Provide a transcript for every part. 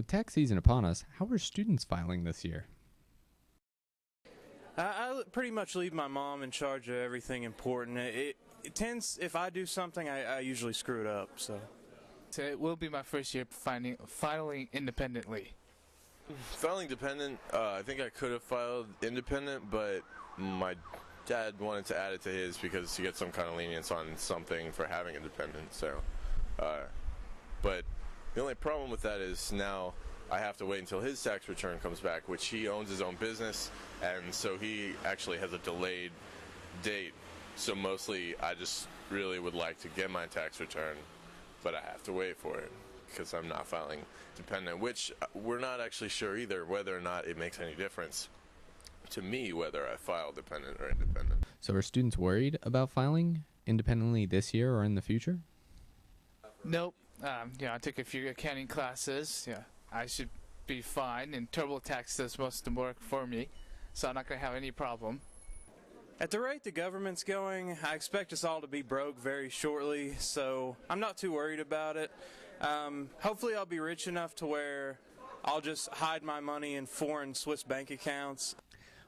With tax season upon us, how are students filing this year? I pretty much leave my mom in charge of everything important. It tends, if I do something, I usually screw it up. So it will be my first year filing independently. Filing dependent, I think I could have filed independent, but my dad wanted to add it to his because to get some kind of lenience on something for having independent. So, but the only problem with that is now I have to wait until his tax return comes back, which he owns his own business, and so he actually has a delayed date. So mostly I just really would like to get my tax return, but I have to wait for it because I'm not filing dependent, which we're not actually sure either whether or not it makes any difference to me whether I file dependent or independent. So are students worried about filing independently this year or in the future? Nope. I took a few accounting classes. Yeah, I should be fine, and TurboTax does most of the work for me, so I'm not going to have any problem. at the rate the government's going, I expect us all to be broke very shortly, so I'm not too worried about it. Hopefully I'll be rich enough to where I'll just hide my money in foreign Swiss bank accounts.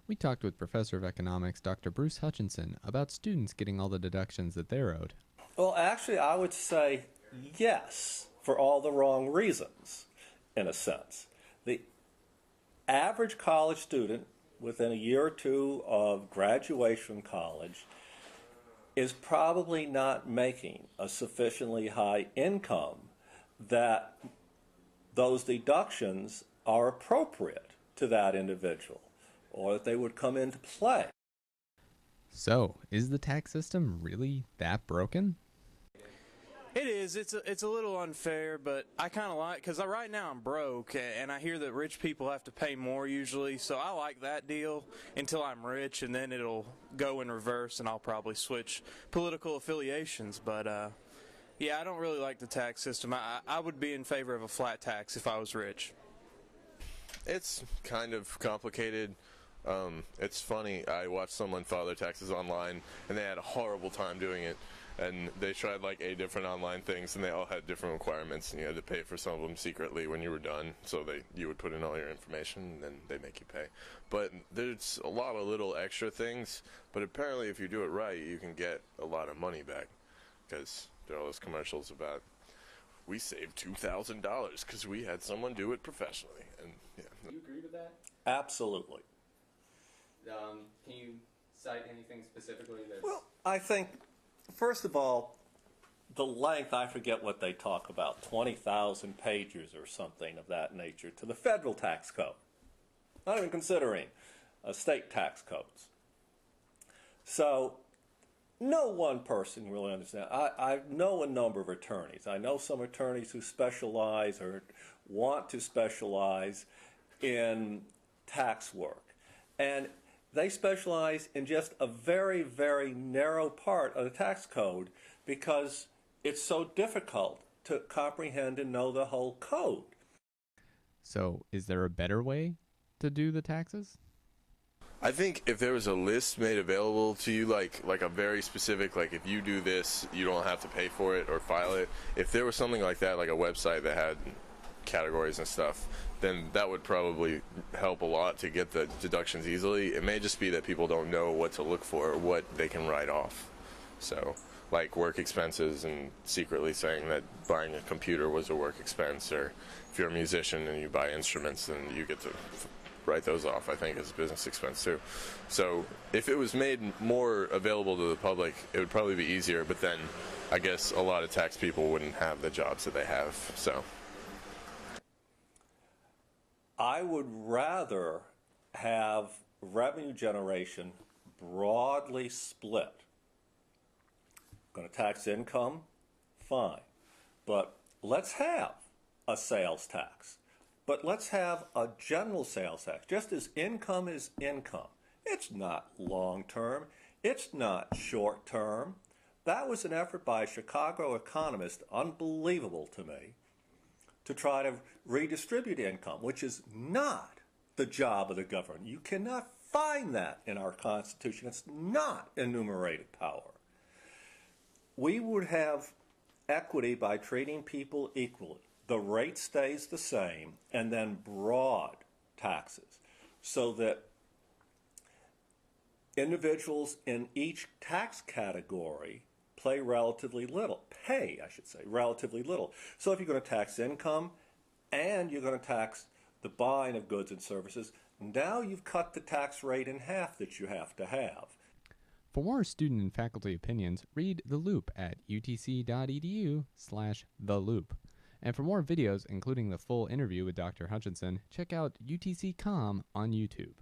We talked with Professor of Economics, Dr. Bruce Hutchinson, about students getting all the deductions that they're owed. Well, actually, I would say yes, for all the wrong reasons, in a sense. The average college student within a year or two of graduation from college is probably not making a sufficiently high income that those deductions are appropriate to that individual, or that they would come into play. So, is the tax system really that broken? It is. It's a little unfair, but I kind of like, because right now I'm broke, and I hear that rich people have to pay more usually, so I like that deal until I'm rich, and then it'll go in reverse, and I'll probably switch political affiliations. But, yeah, I don't really like the tax system. I would be in favor of a flat tax if I was rich. It's kind of complicated. It's funny, I watched someone file their taxes online, and they had a horrible time doing it. And they tried like 8 different online things, and they all had different requirements, and you had to pay for some of them secretly when you were done. So you would put in all your information, and then they make you pay. But there's a lot of little extra things. But apparently, if you do it right, you can get a lot of money back, because there are all those commercials about we saved $2,000 because we had someone do it professionally. And yeah. Do you agree with that? Absolutely. Can you cite anything specifically that's... Well, I think, first of all, the length, I forget what they talk about, 20,000 pages or something of that nature to the federal tax code, not even considering state tax codes. So no one person really understands. I know a number of attorneys. I know some attorneys who specialize or want to specialize in tax work. And they specialize in just a very, very narrow part of the tax code because it's so difficult to comprehend and know the whole code. So, is there a better way to do the taxes? I think if there was a list made available to you, like a very specific, like if you do this, you don't have to pay for it or file it. If there was something like that, like a website that had categories and stuff, then that would probably help a lot to get the deductions easily. It may just be that people don't know what to look for or what they can write off. So, like work expenses and secretly saying that buying a computer was a work expense, or if you're a musician and you buy instruments, then you get to write those off, I think, as a business expense too. So if it was made more available to the public, it would probably be easier, but then I guess a lot of tax people wouldn't have the jobs that they have. So I would rather have revenue generation broadly split. Going to tax income? Fine. But let's have a sales tax. But let's have a general sales tax, just as income is income. It's not long-term. It's not short-term. That was an effort by a Chicago economist, unbelievable to me, to try to redistribute income, which is not the job of the government. You cannot find that in our Constitution. It's not enumerated power. We would have equity by treating people equally. the rate stays the same, and then broad taxes, so that individuals in each tax category pay, relatively little. So if you're going to tax income and you're going to tax the buying of goods and services, now you've cut the tax rate in half that you have to have. For more student and faculty opinions, read The Loop at utc.edu/The Loop. And for more videos, including the full interview with Dr. Hutchinson, check out UTC.com on YouTube.